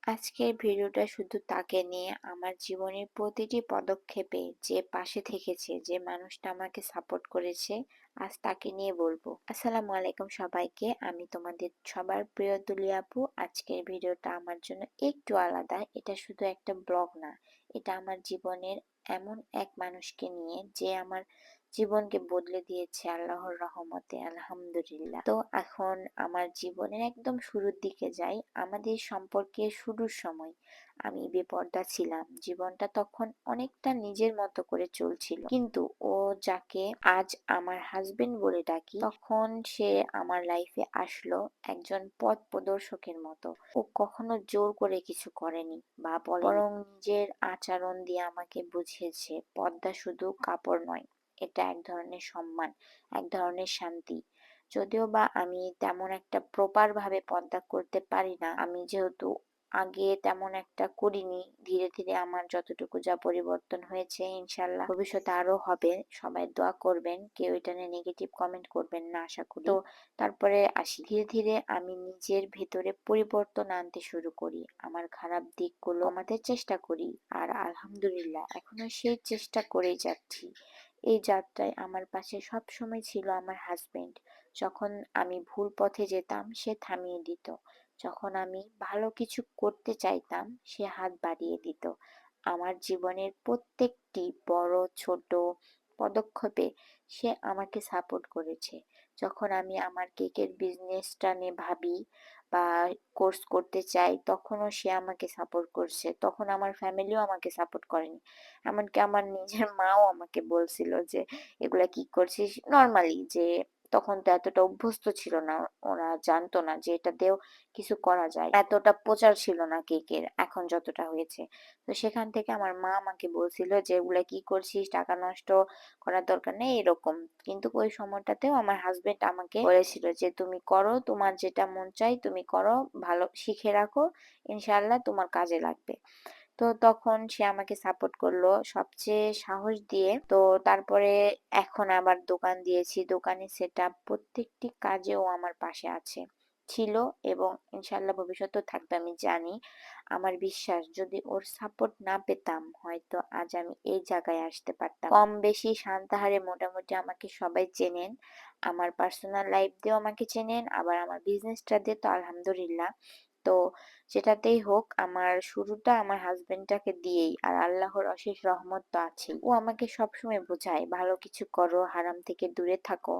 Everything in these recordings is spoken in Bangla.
আজকের ভিডিওটা শুধু তাকে নিয়ে, আমার জীবনের প্রতিটি পদক্ষেপে যে পাশে থেকেছে, যে মানুষটা আমাকে সাপোর্ট করেছে, আজ তাকে নিয়ে বলবো। আসসালামু আলাইকুম সবাইকে, আমি তোমাদের সবার প্রিয় তুলি আপু। আজকের ভিডিওটা আমার জন্য একটু আলাদা। এটা শুধু একটা ব্লগ না, এটা আমার জীবনের এমন এক মানুষকে নিয়ে যে আমার জীবনকে বদলে দিয়েছে আল্লাহর রহমতে, আলহামদুলিল্লাহ। তো এখন আমার জীবনের একদম শুরুর দিকে যাই। আমাদের সম্পর্কের শুরুর সময় আমি বেপরদা ছিলাম। জীবনটা তখন অনেকটা নিজের মতো করে চলছিল, কিন্তু ও যাকে আজ আমার হাজবেন্ড বলে ডাকি, তখন সে আমার লাইফে আসলো একজন পথ প্রদর্শকের মতো। ও কখনো জোর করে কিছু করেনি বা বলেনি, বরং নিজের আচরণ দিয়ে আমাকে বুঝিয়েছে পর্দা শুধু কাপড় নয়, এটা এক ধরনের সম্মান, এক ধরনের শান্তি। যদিও বা আমি তেমন একটা প্রপার ভাবে পর্দা করতে পারি না, আমি যেহেতু আগে তেমন একটা করিনি, ধীরে ধীরে আমার যতটুকু যা পরিবর্তন হয়েছে, ইনশাল্লাহ ভবিষ্যতে আরো হবে। সবাই দোয়া করবেন, কেউ এটা নিয়ে নেগেটিভ কমেন্ট করবেন না আশা করি। তো তারপরে আসি, ধীরে ধীরে আমি নিজের ভেতরে পরিবর্তন আনতে শুরু করি, আমার খারাপ দিকগুলো আমাদের চেষ্টা করি, আর আলহামদুলিল্লাহ এখনো সেই চেষ্টা করেই যাচ্ছি। এই যাত্রায় আমার পাশে সবসময় ছিল আমার হাজবেন্ড। যখন আমি ভুল পথে যেতাম সে থামিয়ে দিত, যখন আমি ভালো কিছু করতে চাইতাম সে হাত বাড়িয়ে দিত। আমার জীবনের প্রত্যেকটি বড় ছোট পদক্ষেপে সে আমাকে সাপোর্ট করেছে। যখন আমি আমার কেকের বিজনেসটা নিয়ে ভাবি বা কোর্স করতে চাই, তখনও সে আমাকে সাপোর্ট করছে। তখন আমার ফ্যামিলিও আমাকে সাপোর্ট করেনি, এমনকি আমার নিজের মাও আমাকে বলছিল যে এগুলা কি করছিস, নর্মালি, যে তখন তো এতটা অভ্যস্ত ছিল না, ওরা জানতো না যে এটা দিয়েও কিছু করা যায়, এতটা প্রচার ছিল না কেকের এখন যতটা হয়েছে। তো সেখান থেকে আমার মা আমাকে বলছিল যে এগুলা কি করছিস, টাকা নষ্ট করার দরকার নেই, এরকম। কিন্তু ওই সময়টাতেও আমার হাজবেন্ড আমাকে বলেছিল যে তুমি করো, তোমার যেটা মন চাই তুমি করো, ভালো শিখে রাখো, ইনশাআল্লাহ তোমার কাজে লাগবে। তো তখন সে আমাকে সাপোর্ট করলো সবচেয়ে সাহস দিয়ে। তো তারপরে এখন আবার দোকান দিয়েছি, দোকানের সেটআপ প্রত্যেকটি কাজেও আমার পাশে আছে, ছিল, এবং ইনশাল্লাহ ভবিষ্যতেও থাকবে আমি জানি। আমার বিশ্বাস যদি ওর সাপোর্ট না পেতাম হয়তো আজ আমি এই জায়গায় আসতে পারতাম। কম বেশি শান্তাহারে মোটামুটি আমাকে সবাই চেনেন, আমার পার্সোনাল লাইফ দিয়েও আমাকে চেনেন, আবার আমার বিজনেসটা দিয়ে তো আলহামদুলিল্লাহ। তো যেটাতেই হোক, আমার শুরুটা আমার হাজবেন্ডটাকে দিয়েই, আর আল্লাহর অশেষ রহমত তো আছেই। ও আমাকে সবসময় বোঝায় ভালো কিছু করো, হারাম থেকে দূরে থাকো,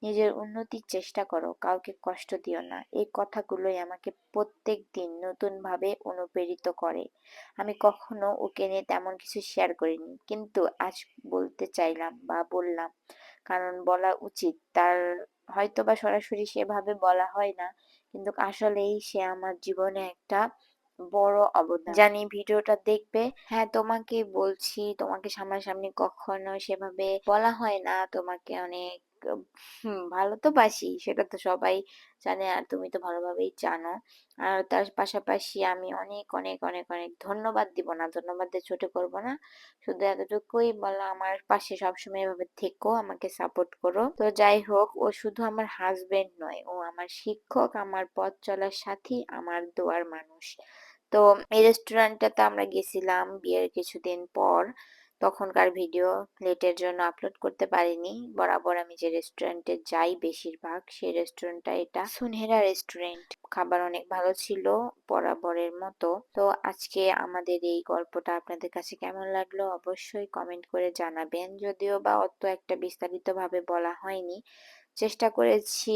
নিজের উন্নতির চেষ্টা করো, কাউকে কষ্ট দিও না। এই কথাগুলোই আমাকে প্রত্যেক দিন নতুন ভাবে অনুপ্রেরিত করে। আমি কখনো ওকে নিয়ে তেমন কিছু শেয়ার করিনি, কিন্তু আজ বলতে চাইলাম বা বললাম, কারণ বলা উচিত তার। হয়তো বা সরাসরি সেভাবে বলা হয় না, কিন্তু আসলেই সে আমার জীবনে একটা বড় অবদান। জানি ভিডিওটা দেখবে। হ্যাঁ, তোমাকে বলছি, তোমাকে সামনাসামনি কখনো সেভাবে বলা হয় না, তোমাকে অনেক ভালো তো বাসি, সেটা তো সবাই জানে, আর তুমি তো ভালোভাবেই জানো। আর তার পাশাপাশি আমি অনেক অনেক অনেক অনেক ধন্যবাদ দিব না, ধন্যবাদ দিয়ে ছোট করবো না, শুধু এতটুকুই বলা, আমার পাশে সবসময় এভাবে থেকো, আমাকে সাপোর্ট করো। তো যাই হোক, ও শুধু আমার হাজবেন্ড নয়, ও আমার শিক্ষক, আমার পথ চলার সাথী, আমার দোয়ার মানুষ। তো এই রেস্টুরেন্টটাতে আমরা গেছিলাম বিয়ের কিছুদিন পর, তখনকার ভিডিও লেটের জন্য আপলোড করতে পারিনি। বরাবর আমি যে রেস্টুরেন্টে যাই বেশিরভাগ, সেই রেস্টুরেন্টটা এটা সুনহেরা রেস্টুরেন্ট। খাবার অনেক ভালো ছিল, বরাবরের মতো। তো আজকে আমাদের এই গল্পটা আপনাদের কাছে কেমন লাগলো অবশ্যই কমেন্ট করে জানাবেন। যদিও বা অত একটা বিস্তারিত ভাবে বলা হয়নি, চেষ্টা করেছি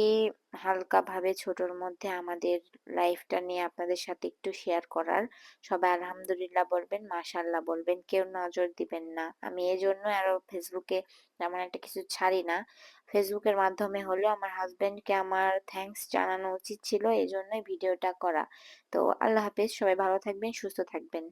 হালকাভাবে ছোটর মধ্যে আমাদের লাইফটা নিয়ে আপনাদের সাথে একটু শেয়ার করার। সবাই আলহামদুলিল্লাহ বলবেন, মাশাআল্লাহ বলবেন, কেউ নজর দিবেন না। আমি এই জন্য আরো ফেসবুকে তেমন একটা কিছু ছাড়ি না, ফেসবুকের মাধ্যমে হলেও আমার হাজবেন্ডকে আমার থ্যাঙ্কস জানানো উচিত ছিল, এই জন্যই ভিডিওটা করা। তো আল্লাহ হাফেজ, সবাই ভালো থাকবেন, সুস্থ থাকবেন।